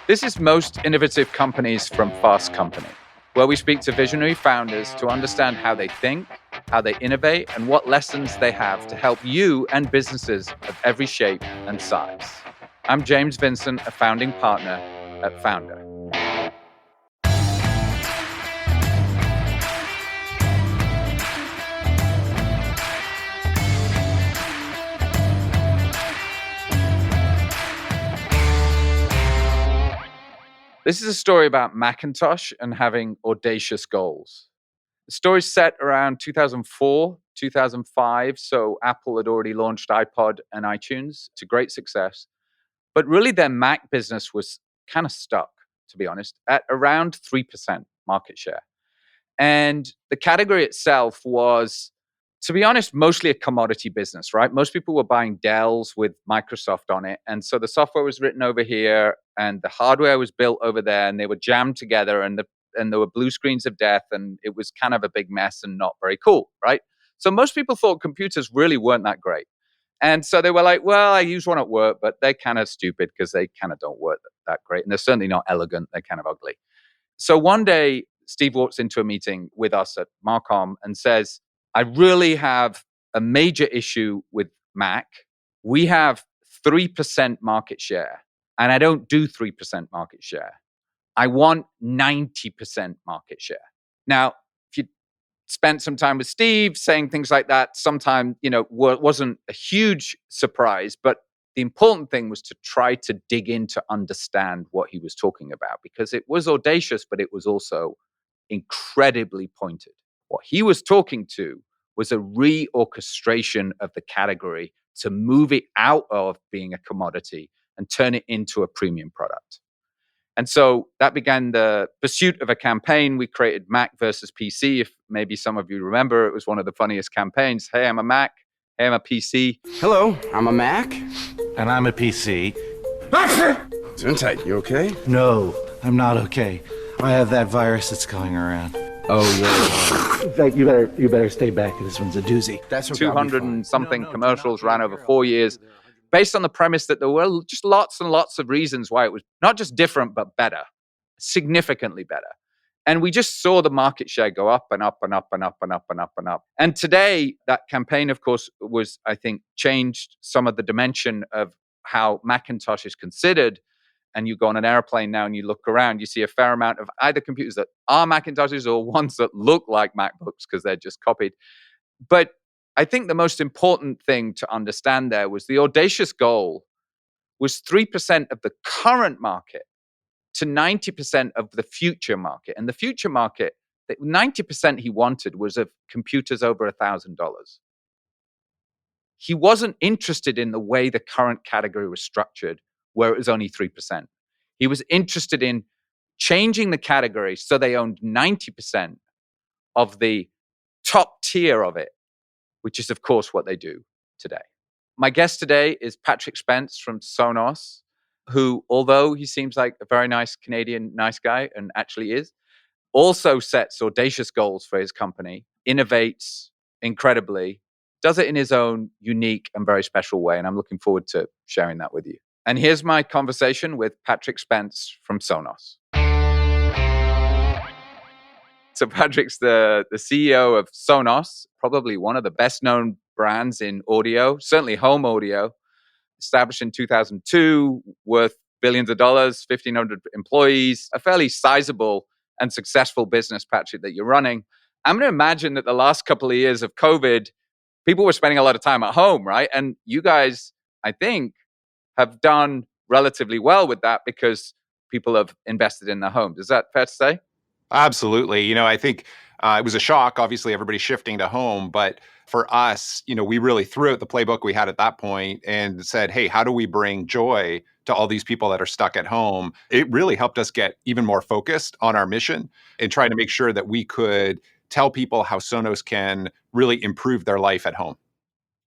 This is Most Innovative Companies from Fast Company, where we speak to visionary founders to understand how they think, how they innovate, and what lessons they have to help you and businesses of every shape and size. I'm James Vincent, a founding partner at Founder. This is a story about Macintosh and having audacious goals. The story's set around 2004, 2005, so Apple had already launched iPod and iTunes to great success. But really, their Mac business was kind of stuck, to be honest, at around 3% market share. And the category itself was, to be honest, mostly a commodity business, right? Most people were buying Dells with Microsoft on it. And so the software was written over here and the hardware was built over there and they were jammed together and there were blue screens of death and it was kind of a big mess and not very cool, right? So most people thought computers really weren't that great. And so they were like, well, I use one at work, but they're kind of stupid because they kind of don't work that great. And they're certainly not elegant. They're kind of ugly. So one day, Steve walks into a meeting with us at Marcom and says, I really have a major issue with Mac. We have 3% market share, and I don't do 3% market share. I want 90% market share. Now, if you spent some time with Steve saying things like that, sometime, wasn't a huge surprise, but the important thing was to try to dig in to understand what he was talking about because it was audacious, but it was also incredibly pointed. What he was talking to was a reorchestration of the category to move it out of being a commodity and turn it into a premium product. And so that began the pursuit of a campaign. We created Mac versus PC. If maybe some of you remember, it was one of the funniest campaigns. Hey, I'm a Mac. Hey, I'm a PC. Hello, I'm a Mac. And I'm a PC. Vincent, you okay? No, I'm not okay. I have that virus that's going around. Oh, yeah. In fact, you better stay back. This one's a doozy. That's okay. 200 and something commercials ran over 4 years, based on the premise that there were just lots and lots of reasons why it was not just different, but better, significantly better. And we just saw the market share go up and up and up and up and up and up and up. And today, that campaign, of course, was, I think, changed some of the dimension of how Macintosh is considered. And you go on an airplane now and you look around, you see a fair amount of either computers that are Macintoshes or ones that look like MacBooks because they're just copied. But I think the most important thing to understand there was the audacious goal was 3% of the current market to 90% of the future market. And the future market, the 90% he wanted was of computers over $1,000. He wasn't interested in the way the current category was structured, where it was only 3%. He was interested in changing the category so they owned 90% of the top tier of it, which is, of course, what they do today. My guest today is Patrick Spence from Sonos, who, although he seems like a very nice Canadian nice guy and actually is, also sets audacious goals for his company, innovates incredibly, does it in his own unique and very special way. And I'm looking forward to sharing that with you. And here's my conversation with Patrick Spence from Sonos. So Patrick's the CEO of Sonos, probably one of the best known brands in audio, certainly home audio, established in 2002, worth billions of dollars, 1,500 employees, a fairly sizable and successful business, Patrick, that you're running. I'm going to imagine that the last couple of years of COVID, people were spending a lot of time at home, right? And you guys, I think, have done relatively well with that because people have invested in their homes. Is that fair to say? Absolutely. I think it was a shock, obviously, everybody shifting to home. But for us, we really threw out the playbook we had at that point and said, hey, how do we bring joy to all these people that are stuck at home? It really helped us get even more focused on our mission and trying to make sure that we could tell people how Sonos can really improve their life at home.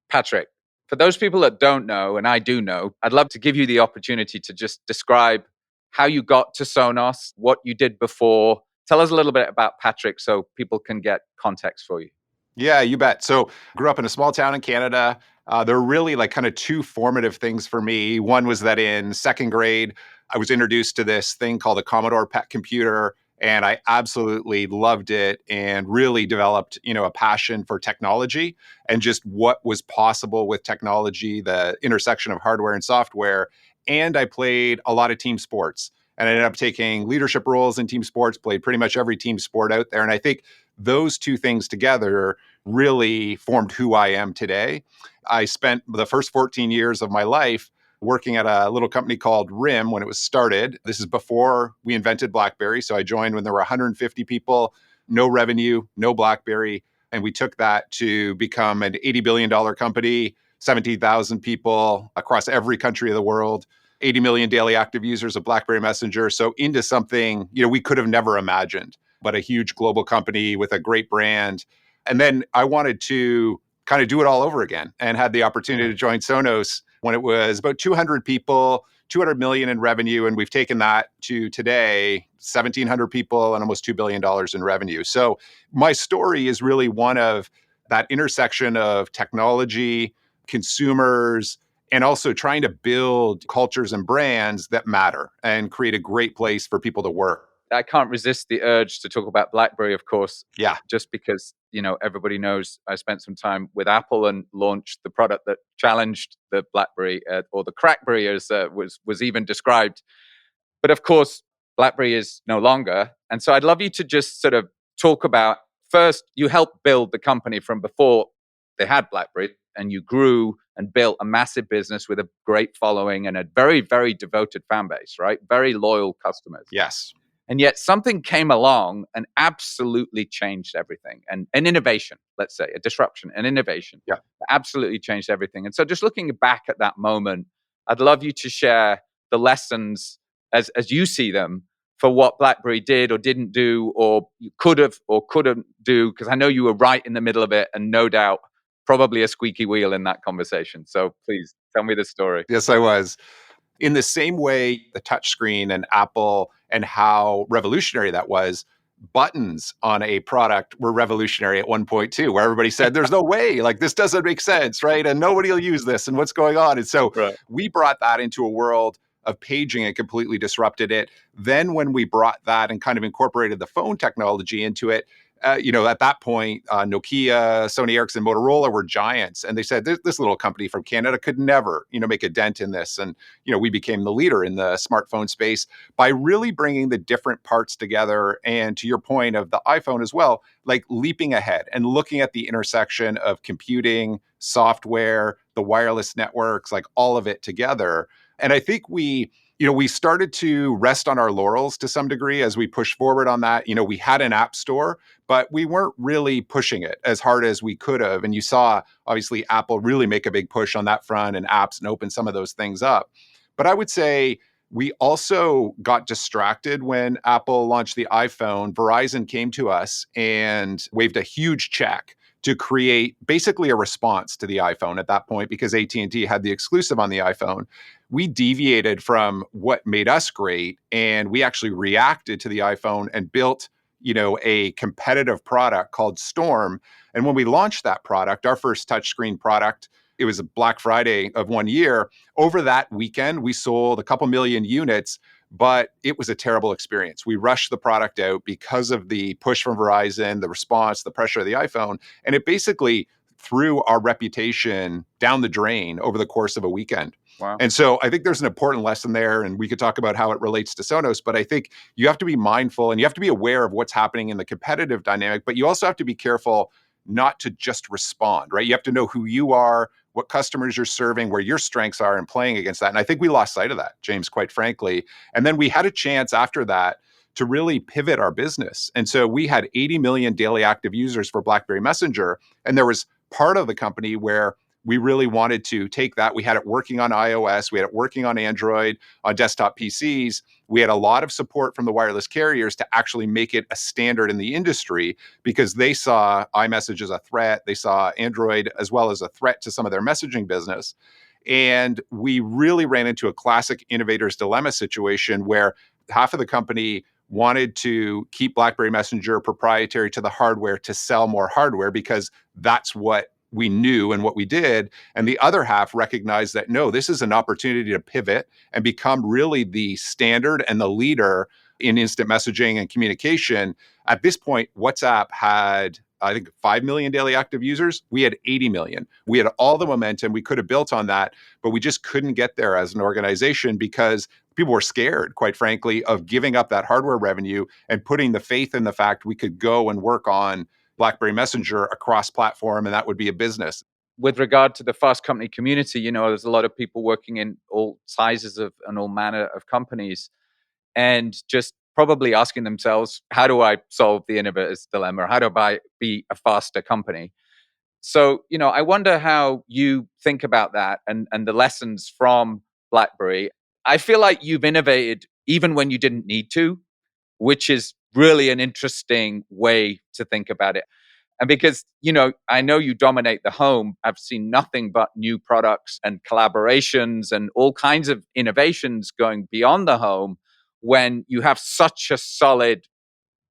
Patrick, for those people that don't know, and I do know, I'd love to give you the opportunity to just describe how you got to Sonos, what you did before. Tell us a little bit about Patrick so people can get context for you. Yeah, you bet. So grew up in a small town in Canada. There were really kind of two formative things for me. One was that in second grade, I was introduced to this thing called a Commodore PET computer, and I absolutely loved it and really developed, a passion for technology and just what was possible with technology, the intersection of hardware and software. And I played a lot of team sports, and I ended up taking leadership roles in team sports, played pretty much every team sport out there. And I think those two things together really formed who I am today. I spent the first 14 years of my life working at a little company called RIM when it was started. This is before we invented BlackBerry. So I joined when there were 150 people, no revenue, no BlackBerry. And we took that to become an $80 billion company, 17,000 people across every country of the world, 80 million daily active users of BlackBerry Messenger. So into something, we could have never imagined, but a huge global company with a great brand. And then I wanted to kind of do it all over again and had the opportunity to join Sonos when it was about 200 people, 200 million in revenue. And we've taken that to today, 1,700 people and almost $2 billion in revenue. So my story is really one of that intersection of technology, consumers, and also trying to build cultures and brands that matter and create a great place for people to work. I can't resist the urge to talk about BlackBerry, of course. Yeah. Just because, everybody knows I spent some time with Apple and launched the product that challenged the BlackBerry or the Crackberry as was even described. But of course, BlackBerry is no longer. And so I'd love you to just sort of talk about, first, you helped build the company from before they had BlackBerry, and you grew and built a massive business with a great following and a very, very devoted fan base, right? Very loyal customers. Yes. And yet something came along and absolutely changed everything. And an innovation, let's say, a disruption, an innovation, Yeah. absolutely changed everything. And so just looking back at that moment, I'd love you to share the lessons as you see them for what BlackBerry did or didn't do, or you could have or couldn't do, because I know you were right in the middle of it and no doubt probably a squeaky wheel in that conversation. So please tell me the story. Yes, I was. In the same way, the touchscreen and Apple and how revolutionary that was, buttons on a product were revolutionary at one point too, where everybody said, there's no way, like this doesn't make sense, right? And nobody will use this and what's going on. And so we brought that into a world of paging and completely disrupted it. Then when we brought that and kind of incorporated the phone technology into it, at that point, Nokia, Sony Ericsson, Motorola were giants. And they said, this little company from Canada could never, make a dent in this. And, we became the leader in the smartphone space by really bringing the different parts together. And to your point of the iPhone as well, like leaping ahead and looking at the intersection of computing, software, the wireless networks, like all of it together. And I think we started to rest on our laurels to some degree as we pushed forward on that. We had an app store, but we weren't really pushing it as hard as we could have. And you saw, obviously, Apple really make a big push on that front and apps and open some of those things up. But I would say we also got distracted when Apple launched the iPhone. Verizon came to us and waved a huge check to create basically a response to the iPhone at that point, because AT&T had the exclusive on the iPhone. We deviated from what made us great, and we actually reacted to the iPhone and built, a competitive product called Storm. And when we launched that product, our first touchscreen product, it was a Black Friday of one year. Over that weekend, we sold a couple million units, but it was a terrible experience. We rushed the product out because of the push from Verizon, the response, the pressure of the iPhone, and it basically threw our reputation down the drain over the course of a weekend. Wow. And so I think there's an important lesson there, and we could talk about how it relates to Sonos, but I think you have to be mindful and you have to be aware of what's happening in the competitive dynamic, but you also have to be careful not to just respond, right? You have to know who you are, what customers you're serving, where your strengths are, and playing against that. And I think we lost sight of that, James, quite frankly. And then we had a chance after that to really pivot our business. And so we had 80 million daily active users for BlackBerry Messenger. And there was part of the company where we really wanted to take that. We had it working on iOS. We had it working on Android, on desktop PCs. We had a lot of support from the wireless carriers to actually make it a standard in the industry, because they saw iMessage as a threat. They saw Android as well as a threat to some of their messaging business. And we really ran into a classic innovator's dilemma situation where half of the company wanted to keep BlackBerry Messenger proprietary to the hardware to sell more hardware, because that's what we knew and what we did. And the other half recognized that, no, this is an opportunity to pivot and become really the standard and the leader in instant messaging and communication. At this point, WhatsApp had, I think, 5 million daily active users. We had 80 million. We had all the momentum. We could have built on that, but we just couldn't get there as an organization because people were scared, quite frankly, of giving up that hardware revenue and putting the faith in the fact we could go and work on BlackBerry Messenger across platform, and that would be a business. With regard to the fast company community, there's a lot of people working in all sizes of and all manner of companies, and just probably asking themselves, how do I solve the innovator's dilemma? How do I be a faster company? So, I wonder how you think about that and the lessons from BlackBerry. I feel like you've innovated even when you didn't need to, which is really an interesting way to think about it. And because, I know you dominate the home, I've seen nothing but new products and collaborations and all kinds of innovations going beyond the home when you have such a solid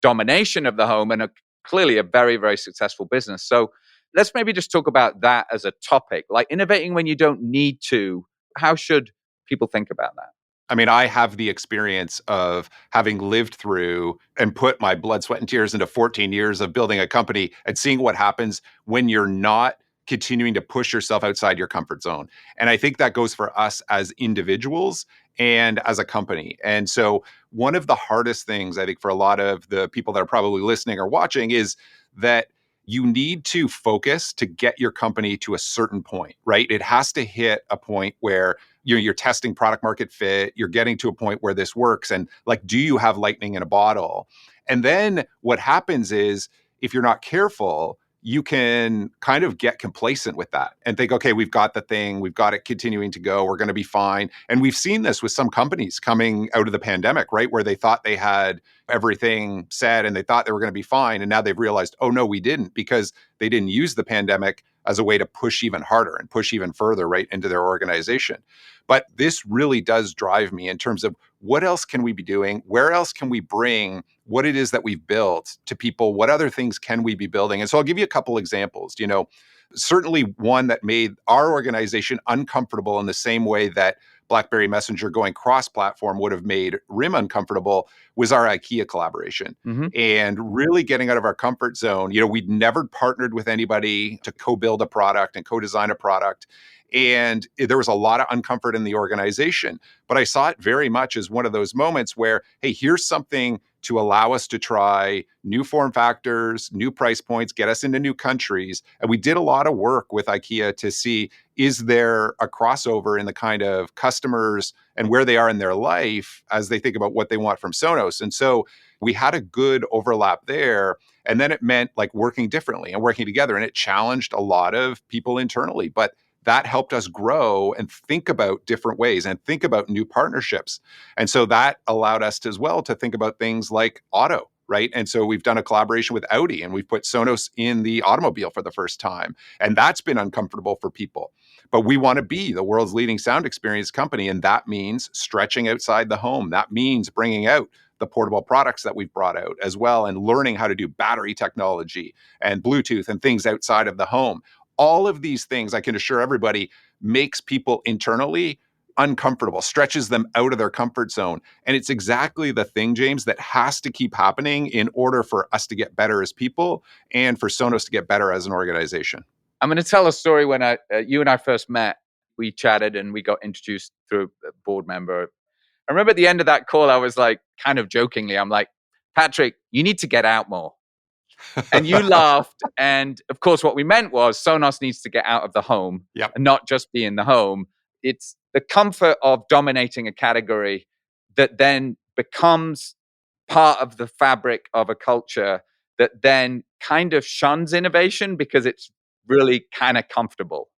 domination of the home and clearly a very, very successful business. So let's maybe just talk about that as a topic, like innovating when you don't need to. How should people think about that? I mean, I have the experience of having lived through and put my blood, sweat, and tears into 14 years of building a company and seeing what happens when you're not continuing to push yourself outside your comfort zone. And I think that goes for us as individuals and as a company. And so one of the hardest things, I think, for a lot of the people that are probably listening or watching is that you need to focus to get your company to a certain point, right? It has to hit a point where you're testing product market fit, you're getting to a point where this works. And like, do you have lightning in a bottle? And then what happens is, if you're not careful, you can kind of get complacent with that and think, okay, we've got the thing, we've got it continuing to go, we're going to be fine. And we've seen this with some companies coming out of the pandemic, right? Where they thought they had everything set and they thought they were going to be fine. And now they've realized, oh no, we didn't, because they didn't use the pandemic as a way to push even harder and push even further right into their organization. But this really does drive me in terms of what else can we be doing? Where else can we bring what it is that we've built to people? What other things can we be building? And so I'll give you a couple examples. Certainly one that made our organization uncomfortable in the same way that BlackBerry Messenger going cross-platform would have made RIM uncomfortable was our IKEA collaboration. And really getting out of our comfort zone. We'd never partnered with anybody to co-build a product and co-design a product. And there was a lot of uncomfort in the organization. But I saw it very much as one of those moments where, hey, here's something to allow us to try new form factors, new price points, get us into new countries. And we did a lot of work with IKEA to see, is there a crossover in the kind of customers and where they are in their life as they think about what they want from Sonos. And so we had a good overlap there. And then it meant like working differently and working together. And it challenged a lot of people internally. But that helped us grow and think about different ways and think about new partnerships. And so that allowed us to, as well, to think about things like auto, right? And so we've done a collaboration with Audi and we've put Sonos in the automobile for the first time. And that's been uncomfortable for people. But we want to be the world's leading sound experience company. And that means stretching outside the home. That means bringing out the portable products that we've brought out as well and learning how to do battery technology and Bluetooth and things outside of the home. All of these things, I can assure everybody, makes people internally uncomfortable, stretches them out of their comfort zone. And it's exactly the thing, James, that has to keep happening in order for us to get better as people and for Sonos to get better as an organization. I'm going to tell a story. When you and I first met, we chatted and we got introduced through a board member. I remember at the end of that call, I was like, kind of jokingly, I'm like, Patrick, you need to get out more. And you laughed. And of course, what we meant was Sonos needs to get out of the home and not just be in the home. It's the comfort of dominating a category that then becomes part of the fabric of a culture that then kind of shuns innovation because it's really kind of comfortable.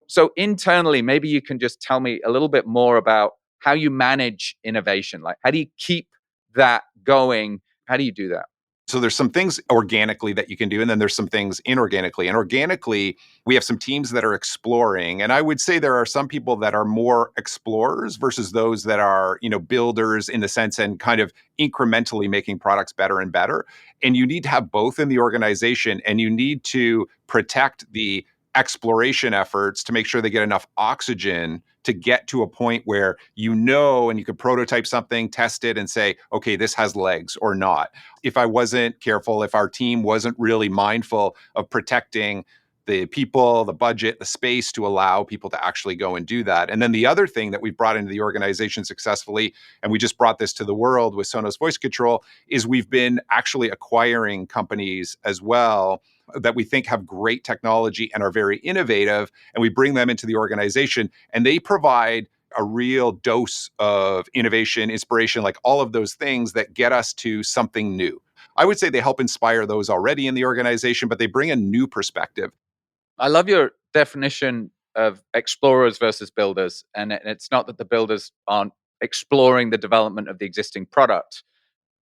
So internally, maybe you can just tell me a little bit more about how you manage innovation. Like, how do you keep that going? How do you do that? So there's some things organically that you can do, and then there's some things inorganically. And organically, we have some teams that are exploring. And I would say there are some people that are more explorers versus those that are, builders in the sense and kind of incrementally making products better and better. And you need to have both in the organization, and you need to protect the exploration efforts to make sure they get enough oxygen to get to a point where and you could prototype something, test it, and say, okay, this has legs or not. If I wasn't careful, if our team wasn't really mindful of protecting the people, the budget, the space to allow people to actually go and do that. And then the other thing that we've brought into the organization successfully, and we just brought this to the world with Sonos Voice Control, is we've been actually acquiring companies as well that we think have great technology and are very innovative, and we bring them into the organization, and they provide a real dose of innovation, inspiration, like all of those things that get us to something new. I would say they help inspire those already in the organization, but they bring a new perspective. I love your definition of explorers versus builders. And it's not that the builders aren't exploring the development of the existing product,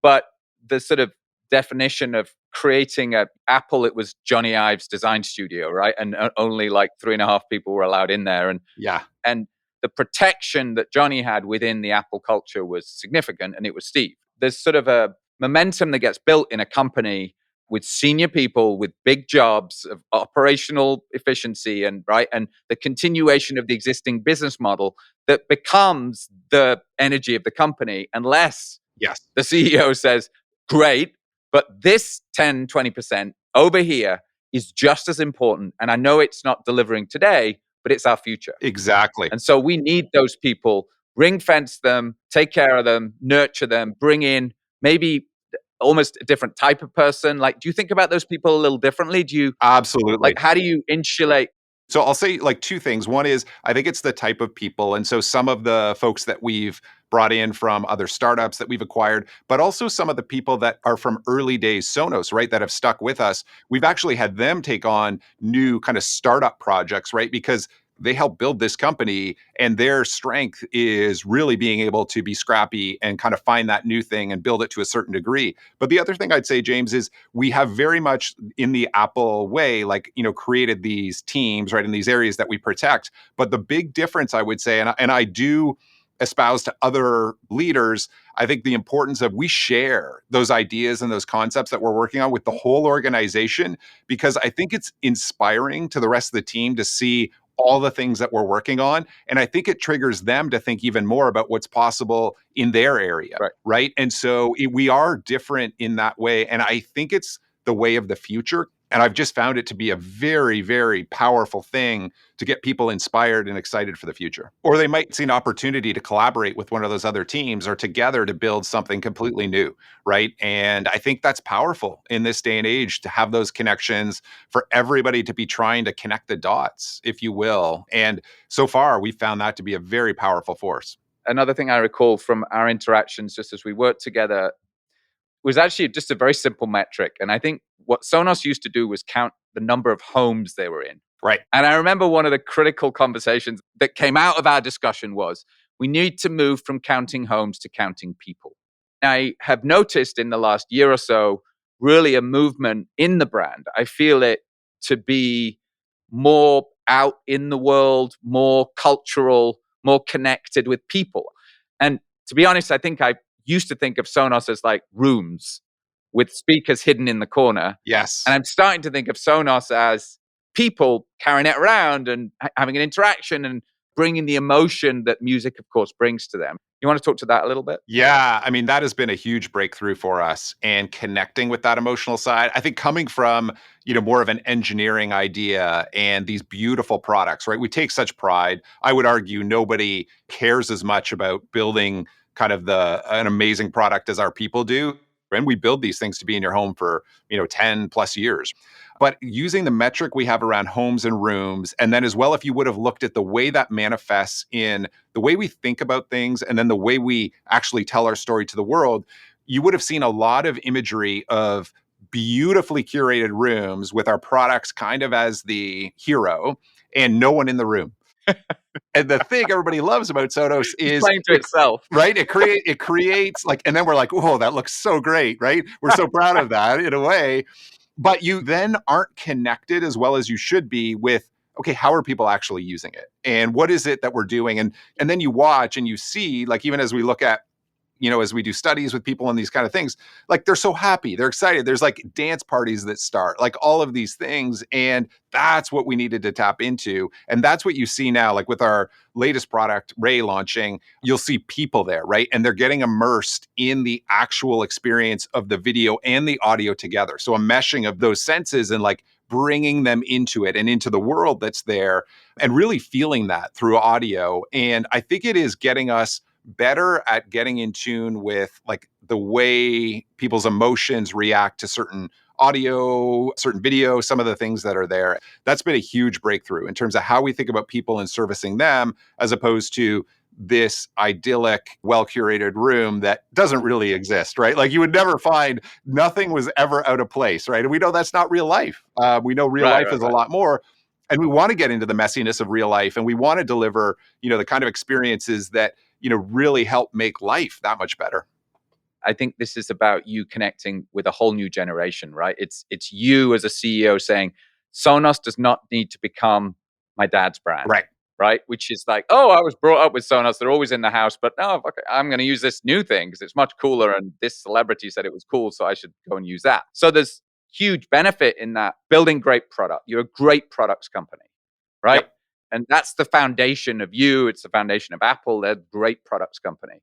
but the sort of definition of creating Apple, it was Johnny Ive's design studio, right? And only like 3.5 people were allowed in there. Yeah, And the protection that Johnny had within the Apple culture was significant, and it was Steve. There's sort of a momentum that gets built in a company with senior people with big jobs of operational efficiency and the continuation of the existing business model that becomes the energy of the company, unless yes, the CEO says, great, but this 10-20% over here is just as important, and I know it's not delivering today, but it's our future. exactly. And so we need those people, ring fence them, take care of them, nurture them, bring in maybe almost a different type of person. Like, do you think about those people a little differently? Absolutely. How do you insulate? So I'll say like two things. One is I think it's the type of people. And so some of the folks that we've brought in from other startups that we've acquired, but also some of the people that are from early days Sonos, right, that have stuck with us. We've actually had them take on new kind of startup projects, right? Because they help build this company and their strength is really being able to be scrappy and kind of find that new thing and build it to a certain degree. But the other thing I'd say, James, is we have very much in the Apple way, like, created these teams, right, in these areas that we protect. But the big difference, I would say, and I do espouse to other leaders, I think the importance of we share those ideas and those concepts that we're working on with the whole organization, because I think it's inspiring to the rest of the team to see all the things that we're working on. And I think it triggers them to think even more about what's possible in their area. Right. And so we are different in that way. And I think it's the way of the future. And I've just found it to be a very, very powerful thing to get people inspired and excited for the future. Or they might see an opportunity to collaborate with one of those other teams or together to build something completely new, right? And I think that's powerful in this day and age to have those connections, for everybody to be trying to connect the dots, if you will. And so far, we found that to be a very powerful force. Another thing I recall from our interactions, just as we worked together, was actually just a very simple metric. And I think what Sonos used to do was count the number of homes they were in. Right. And I remember one of the critical conversations that came out of our discussion was, we need to move from counting homes to counting people. I have noticed in the last year or so, really a movement in the brand. I feel it to be more out in the world, more cultural, more connected with people. And to be honest, I think I used to think of Sonos as like rooms with speakers hidden in the corner. Yes. And I'm starting to think of Sonos as people carrying it around and having an interaction and bringing the emotion that music, of course, brings to them. You want to talk to that a little bit? Yeah. I mean, that has been a huge breakthrough for us, and connecting with that emotional side. I think coming from, more of an engineering idea and these beautiful products, right? We take such pride. I would argue nobody cares as much about building kind of an amazing product as our people do. And we build these things to be in your home for, 10 plus years. But using the metric we have around homes and rooms, and then as well, if you would have looked at the way that manifests in the way we think about things, and then the way we actually tell our story to the world, you would have seen a lot of imagery of beautifully curated rooms with our products kind of as the hero and no one in the room. And the thing everybody loves about Sonos is playing to itself, right? It creates like, and then we're like, oh, that looks so great, right? We're so proud of that in a way. But you then aren't connected as well as you should be with, okay, how are people actually using it? And what is it that we're doing? And then you watch and you see, like, even as we look at as we do studies with people and these kind of things, like they're so happy, they're excited. There's like dance parties that start, like all of these things. And that's what we needed to tap into. And that's what you see now, like with our latest product, Ray, launching, you'll see people there, right? And they're getting immersed in the actual experience of the video and the audio together. So a meshing of those senses and like bringing them into it and into the world that's there and really feeling that through audio. And I think it is getting us better at getting in tune with like the way people's emotions react to certain audio, certain video, some of the things that are there. That's been a huge breakthrough in terms of how we think about people and servicing them, as opposed to this idyllic, well-curated room that doesn't really exist, right? Like you would never find, nothing was ever out of place, right? And we know that's not real life. We know real life is a lot more. And we want to get into the messiness of real life. And we want to deliver, the kind of experiences that, really help make life that much better. I think this is about you connecting with a whole new generation, right? It's you as a CEO saying, Sonos does not need to become my dad's brand. Right? Which is like, oh, I was brought up with Sonos. They're always in the house, but no, okay, I'm going to use this new thing because it's much cooler. And this celebrity said it was cool, so I should go and use that. So there's huge benefit in that building great product. You're a great products company, right? Yep. And that's the foundation of you. It's the foundation of Apple. They're a great products company.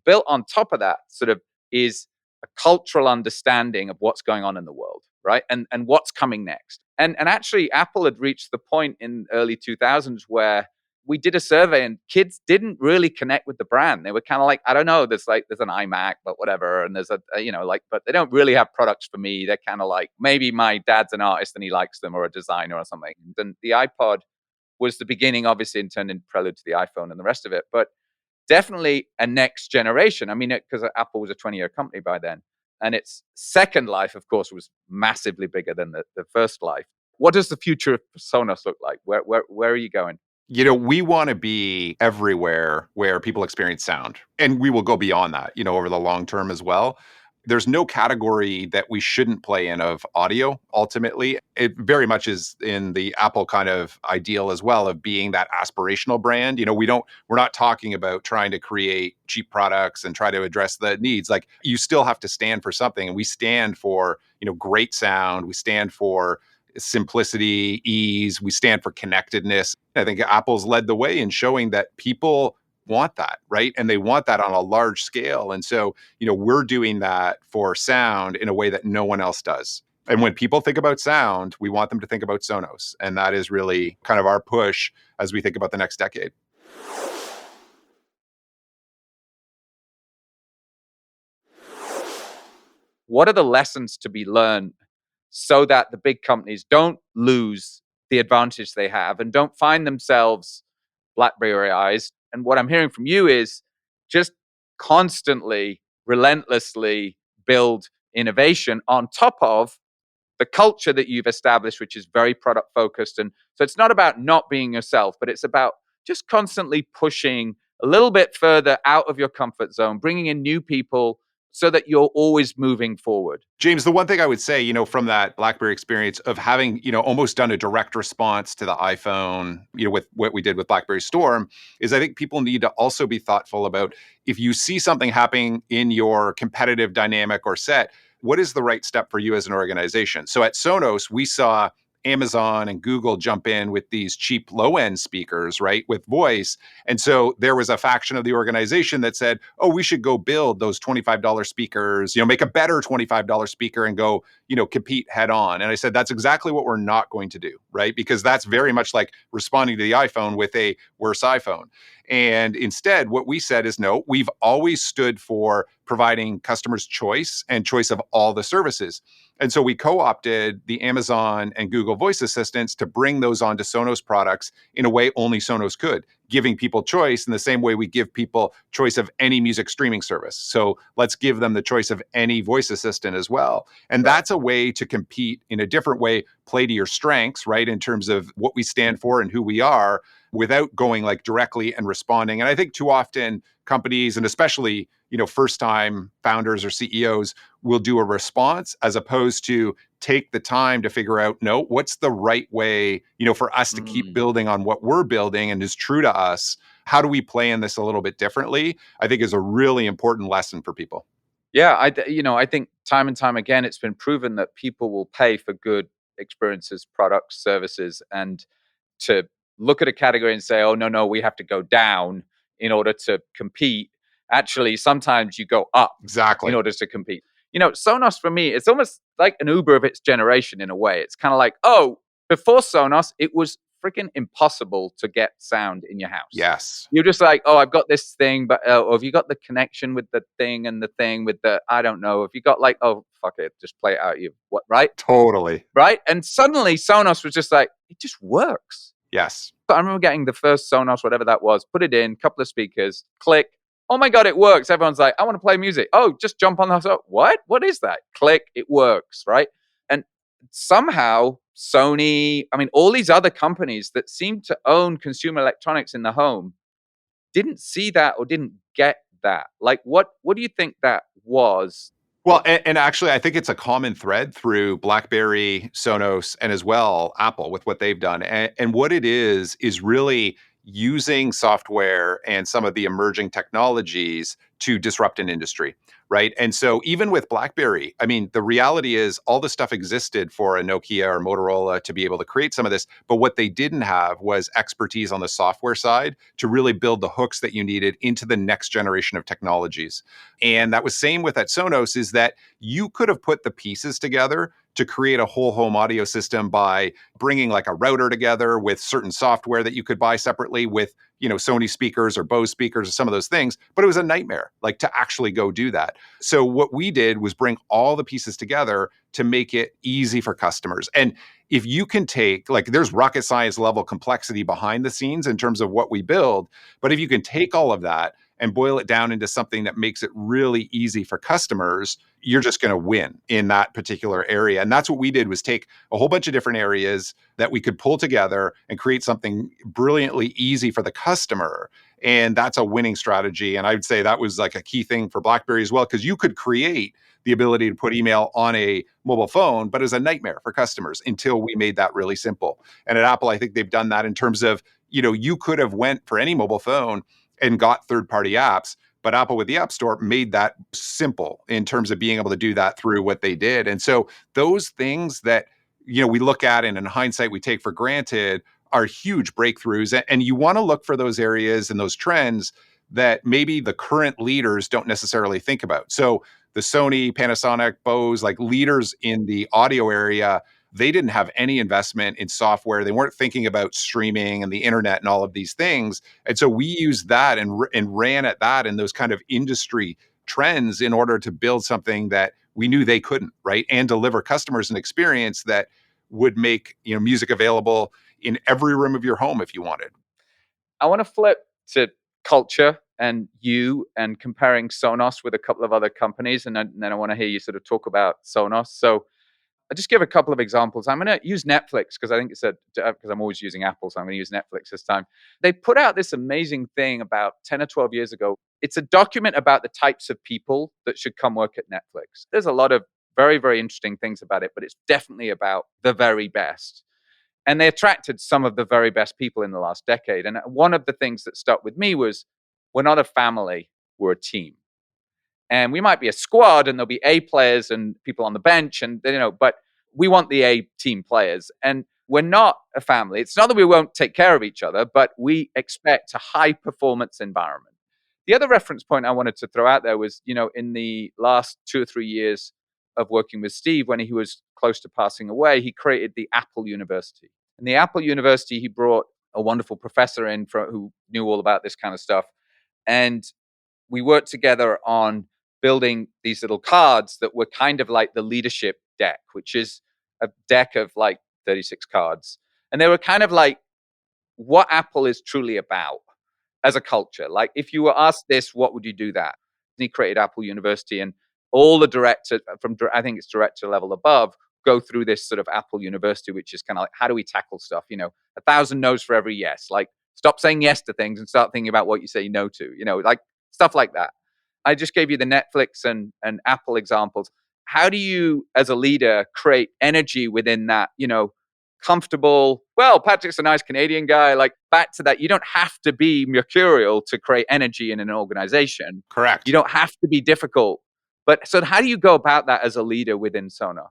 Built on top of that sort of is a cultural understanding of what's going on in the world, right? And what's coming next. And actually, Apple had reached the point in early 2000s where we did a survey and kids didn't really connect with the brand. They were kind of like, I don't know, there's an iMac, but whatever. And there's but they don't really have products for me. They're kind of like, maybe my dad's an artist and he likes them, or a designer or something. And the iPod was the beginning, obviously, and turned into prelude to the iPhone and the rest of it. But definitely a next generation. I mean, because Apple was a 20-year company by then. And its second life, of course, was massively bigger than the first life. What does the future of Sonos look like? Where are you going? We want to be everywhere where people experience sound. And we will go beyond that, over the long term as well. There's no category that we shouldn't play in of audio, ultimately. It very much is in the Apple kind of ideal as well of being that aspirational brand. We're not talking about trying to create cheap products and try to address the needs. Like you still have to stand for something. And we stand for, great sound. We stand for simplicity, ease. We stand for connectedness. I think Apple's led the way in showing that people want that, right? And they want that on a large scale. And so, we're doing that for sound in a way that no one else does. And when people think about sound, we want them to think about Sonos. And that is really kind of our push as we think about the next decade. What are the lessons to be learned so that the big companies don't lose the advantage they have and don't find themselves BlackBerry-ized? And what I'm hearing from you is just constantly, relentlessly build innovation on top of the culture that you've established, which is very product focused. And so it's not about not being yourself, but it's about just constantly pushing a little bit further out of your comfort zone, bringing in new people so that you're always moving forward. James, the one thing I would say, from that BlackBerry experience of having, almost done a direct response to the iPhone, with what we did with BlackBerry Storm, is I think people need to also be thoughtful about if you see something happening in your competitive dynamic or set, what is the right step for you as an organization? So at Sonos, we saw Amazon and Google jump in with these cheap low-end speakers, right, with voice. And so there was a faction of the organization that said, oh, we should go build those $25 speakers, make a better $25 speaker and go, compete head on. And I said, that's exactly what we're not going to do, right? Because that's very much like responding to the iPhone with a worse iPhone. And instead, what we said is, no, we've always stood for providing customers choice and choice of all the services. And so we co-opted the Amazon and Google voice assistants to bring those onto Sonos products in a way only Sonos could, giving people choice in the same way we give people choice of any music streaming service. So let's give them the choice of any voice assistant as well. And that's a way to compete in a different way, play to your strengths, right, in terms of what we stand for and who we are, without going like directly and responding. And I think too often companies, and especially, first-time founders or CEOs, will do a response as opposed to take the time to figure out, no, what's the right way, for us to keep building on what we're building and is true to us, how do we play in this a little bit differently, I think is a really important lesson for people. Yeah, I think time and time again, it's been proven that people will pay for good experiences, products, services, and to look at a category and say, "Oh no, no, we have to go down in order to compete." Actually, sometimes you go up in Exactly. order to compete. Sonos for me, it's almost like an Uber of its generation in a way. It's kind of like, oh, before Sonos, it was freaking impossible to get sound in your house. Yes. You're just like, oh, I've got this thing, but or have you got the connection with the thing and the thing with the, I don't know. If you got like, oh, fuck it, just play it out. You what, right? Totally. Right. And suddenly Sonos was just like, it just works. Yes. So I remember getting the first Sonos, whatever that was, put it in, couple of speakers, click. Oh my God, it works. Everyone's like, I want to play music. Oh, just jump on the what? What is that? Click, it works, right? And somehow Sony, I mean, all these other companies that seem to own consumer electronics in the home didn't see that or didn't get that. Like, what do you think that was? Well, and actually, I think it's a common thread through BlackBerry, Sonos, and as well Apple with what they've done. And what it is really using software and some of the emerging technologies to disrupt an industry, right? And so even with BlackBerry, I mean, the reality is all the stuff existed for a Nokia or Motorola to be able to create some of this, but what they didn't have was expertise on the software side to really build the hooks that you needed into the next generation of technologies. And that was same with at Sonos is that you could have put the pieces together to create a whole home audio system by bringing like a router together with certain software that you could buy separately with, Sony speakers or Bose speakers or some of those things, but it was a nightmare like to actually go do that. So what we did was bring all the pieces together to make it easy for customers. And if you can take like there's rocket science level complexity behind the scenes in terms of what we build, but if you can take all of that and boil it down into something that makes it really easy for customers, you're just going to win in that particular area. And that's what we did was take a whole bunch of different areas that we could pull together and create something brilliantly easy for the customer. And that's a winning strategy. And I would say that was like a key thing for BlackBerry as well, because you could create the ability to put email on a mobile phone, but it was a nightmare for customers until we made that really simple. And at Apple, I think they've done that in terms of, you could have went for any mobile phone and got third-party apps. But Apple with the App Store made that simple in terms of being able to do that through what they did. And so those things that, we look at and in hindsight we take for granted are huge breakthroughs. And you want to look for those areas and those trends that maybe the current leaders don't necessarily think about. So the Sony, Panasonic, Bose, like leaders in the audio area, they didn't have any investment in software. They weren't thinking about streaming and the internet and all of these things. And so we used that and ran at that and those kind of industry trends in order to build something that we knew they couldn't, right? And deliver customers an experience that would make, music available in every room of your home if you wanted. I want to flip to culture and you and comparing Sonos with a couple of other companies. And then I want to hear you sort of talk about Sonos. So I'll just give a couple of examples. I'm going to use Netflix because I think it's because I'm always using Apple. So I'm going to use Netflix this time. They put out this amazing thing about 10 or 12 years ago. It's a document about the types of people that should come work at Netflix. There's a lot of very, very interesting things about it, but it's definitely about the very best. And they attracted some of the very best people in the last decade. And one of the things that stuck with me was we're not a family, we're a team. And we might be a squad and there'll be A players and people on the bench and but we want the A team players. And we're not a family. It's not that we won't take care of each other, but we expect a high performance environment. The other reference point I wanted to throw out there was, in the last 2 or 3 years of working with Steve, when he was close to passing away, he created the Apple University. In the Apple University, he brought a wonderful professor in who knew all about this kind of stuff. And we worked together on building these little cards that were kind of like the leadership deck, which is a deck of like 36 cards. And they were kind of like what Apple is truly about as a culture. Like if you were asked this, what would you do that? And he created Apple University and all the directors I think it's director level above, go through this sort of Apple University, which is kind of like, how do we tackle stuff? 1,000 no's for every yes. Like stop saying yes to things and start thinking about what you say no to, like stuff like that. I just gave you the Netflix and Apple examples. How do you, as a leader, create energy within that, comfortable. Well, Patrick's a nice Canadian guy. Like, back to that, you don't have to be mercurial to create energy in an organization. You Correct. don't have to be difficult. But so how do you go about that as a leader within Sonos?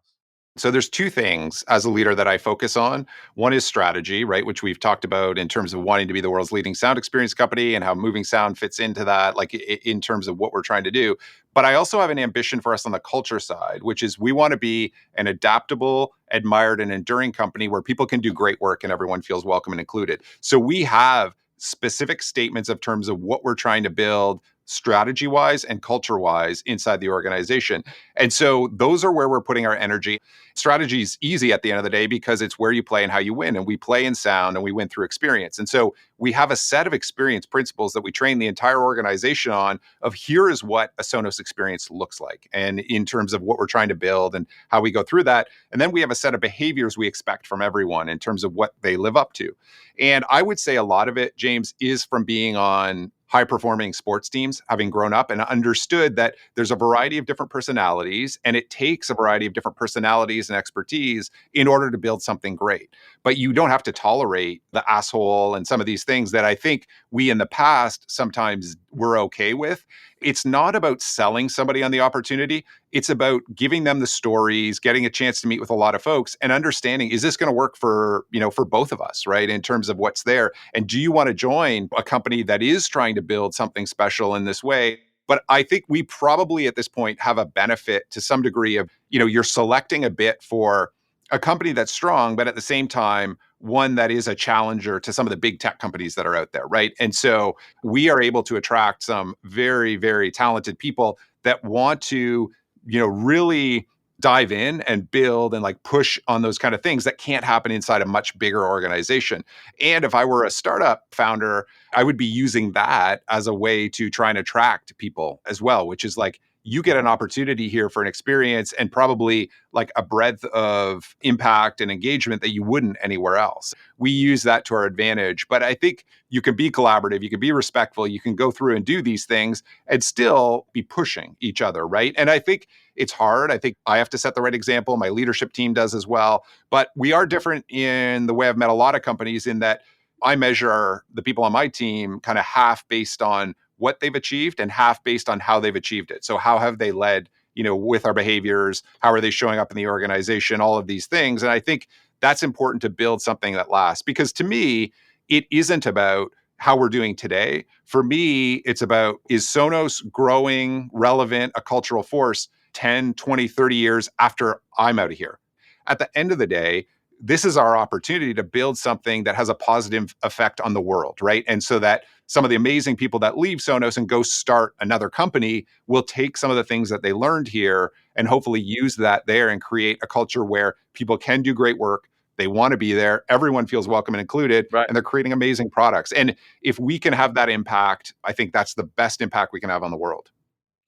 So there's two things as a leader that I focus on. One is strategy, right, which we've talked about in terms of wanting to be the world's leading sound experience company and how moving sound fits into that, like in terms of what we're trying to do. But I also have an ambition for us on the culture side, which is we want to be an adaptable, admired, and enduring company where people can do great work and everyone feels welcome and included. So we have specific statements of terms of what we're trying to build strategy wise and culture wise inside the organization. And so those are where we're putting our energy. Strategy is easy at the end of the day because it's where you play and how you win. And we play in sound and we win through experience. And so we have a set of experience principles that we train the entire organization on of here is what a Sonos experience looks like. And in terms of what we're trying to build and how we go through that. And then we have a set of behaviors we expect from everyone in terms of what they live up to. And I would say a lot of it, James, is from being on high performing sports teams, having grown up and understood that there's a variety of different personalities and it takes a variety of different personalities and expertise in order to build something great. But you don't have to tolerate the asshole and some of these things that I think we in the past sometimes were okay with. It's not about selling somebody on the opportunity. It's about giving them the stories, getting a chance to meet with a lot of folks and understanding, is this going to work for, for both of us, right? In terms of what's there. And do you want to join a company that is trying to build something special in this way? But I think we probably at this point have a benefit to some degree of, you're selecting a bit for a company that's strong, but at the same time, one that is a challenger to some of the big tech companies that are out there, right? And so we are able to attract some very, very talented people that want to, really dive in and build and like push on those kind of things that can't happen inside a much bigger organization. And if I were a startup founder, I would be using that as a way to try and attract people as well, which is like, you get an opportunity here for an experience and probably like a breadth of impact and engagement that you wouldn't anywhere else. We use that to our advantage. But I think you can be collaborative, you can be respectful, you can go through and do these things and still be pushing each other, right? And I think it's hard. I think I have to set the right example. My leadership team does as well. But we are different in the way I've met a lot of companies in that I measure the people on my team kind of half based on what they've achieved and half based on how they've achieved it. So how have they led, with our behaviors? How are they showing up in the organization? All of these things. And I think that's important to build something that lasts because to me, it isn't about how we're doing today. For me, it's about, is Sonos growing, relevant, a cultural force 10, 20, 30 years after I'm out of here? At the end of the day, this is our opportunity to build something that has a positive effect on the world, right? And so that some of the amazing people that leave Sonos and go start another company will take some of the things that they learned here and hopefully use that there and create a culture where people can do great work. They want to be there. Everyone feels welcome and included, Right. and they're creating amazing products. And if we can have that impact, I think that's the best impact we can have on the world.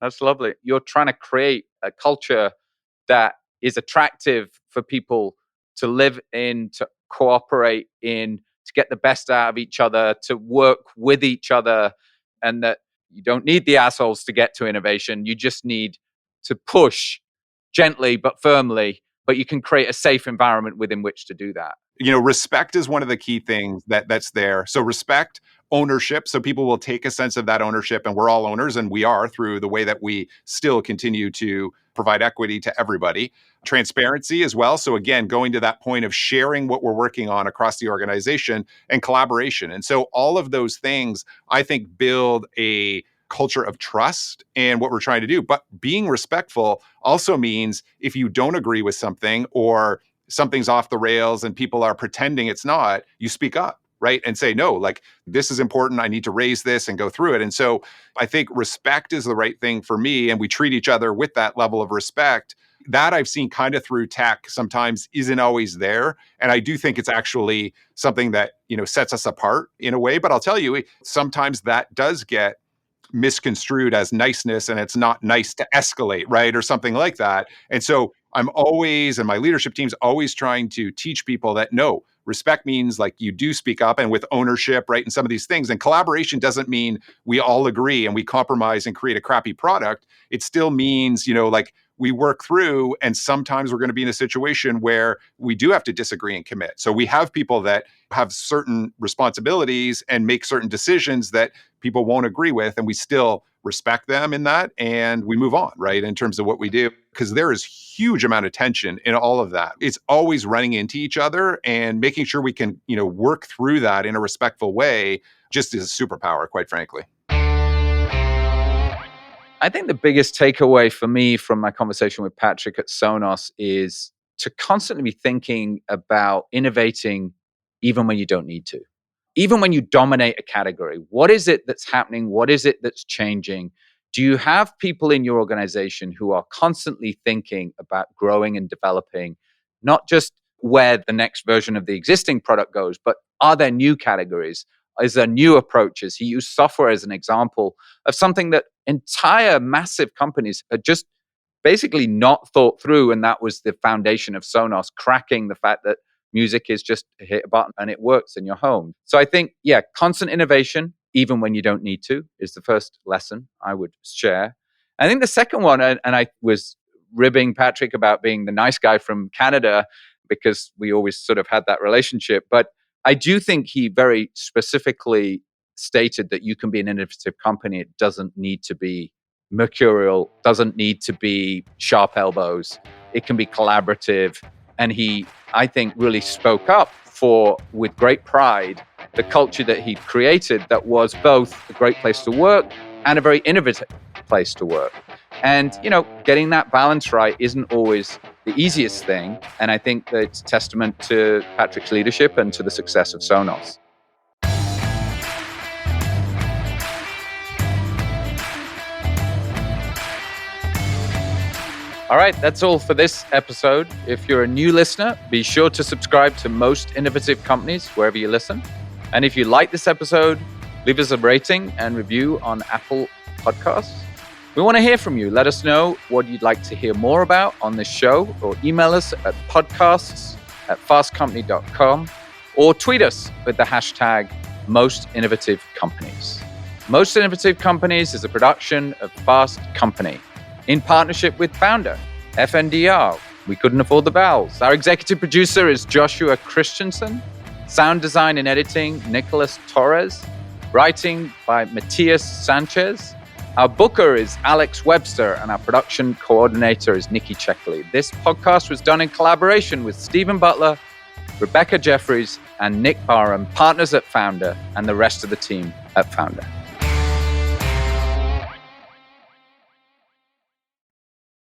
That's lovely. You're trying to create a culture that is attractive for people to live in, to cooperate in, to get the best out of each other, to work with each other, and that you don't need the assholes to get to innovation. You just need to push gently but firmly, but you can create a safe environment within which to do that. Respect is one of the key things that's there. So respect, ownership. So people will take a sense of that ownership, and we're all owners, and we are through the way that we still continue to provide equity to everybody. Transparency as well. So again, going to that point of sharing what we're working on across the organization and collaboration. And so all of those things, I think, build a culture of trust and what we're trying to do. But being respectful also means if you don't agree with something or something's off the rails and people are pretending it's not, you speak up, right? And say, no, like this is important. I need to raise this and go through it. And so I think respect is the right thing for me. And we treat each other with that level of respect. That I've seen kind of through tech sometimes isn't always there. And I do think it's actually something that, sets us apart in a way. But I'll tell you, sometimes that does get misconstrued as niceness and it's not nice to escalate, right? Or something like that. And so I'm always, and my leadership team's always trying to teach people that no, respect means like you do speak up and with ownership, right? And some of these things. And collaboration doesn't mean we all agree and we compromise and create a crappy product. It still means, like we work through, and sometimes we're going to be in a situation where we do have to disagree and commit. So we have people that have certain responsibilities and make certain decisions that people won't agree with, and we still respect them in that, and we move on, right, in terms of what we do, because there is huge amount of tension in all of that. It's always running into each other, and making sure we can, work through that in a respectful way just is a superpower, quite frankly. I think the biggest takeaway for me from my conversation with Patrick at Sonos is to constantly be thinking about innovating even when you don't need to. Even when you dominate a category, what is it that's happening? What is it that's changing? Do you have people in your organization who are constantly thinking about growing and developing, not just where the next version of the existing product goes, but are there new categories? Is there new approaches? He used software as an example of something that entire massive companies had just basically not thought through. And that was the foundation of Sonos, cracking the fact that music is just hit a button and it works in your home. So I think, constant innovation, even when you don't need to, is the first lesson I would share. I think the second one, and I was ribbing Patrick about being the nice guy from Canada because we always sort of had that relationship. But I do think he very specifically stated that you can be an innovative company. It doesn't need to be mercurial, doesn't need to be sharp elbows. It can be collaborative. And he, I think, really spoke up for, with great pride, the culture that he'd created that was both a great place to work and a very innovative place to work. And, getting that balance right isn't always the easiest thing. And I think that it's testament to Patrick's leadership and to the success of Sonos. All right, that's all for this episode. If you're a new listener, be sure to subscribe to Most Innovative Companies wherever you listen. And if you like this episode, leave us a rating and review on Apple Podcasts. We want to hear from you. Let us know what you'd like to hear more about on this show, or email us at podcasts@fastcompany.com, or tweet us with the hashtag Most Innovative Companies. Most Innovative Companies is a production of Fast Company in partnership with Founder, FNDR. We couldn't afford the vowels. Our executive producer is Joshua Christensen. Sound design and editing, Nicholas Torres. Writing by Matias Sanchez. Our booker is Alex Webster, and our production coordinator is Nikki Checkley. This podcast was done in collaboration with Stephen Butler, Rebecca Jeffries, and Nick Barham, partners at Founder, and the rest of the team at Founder.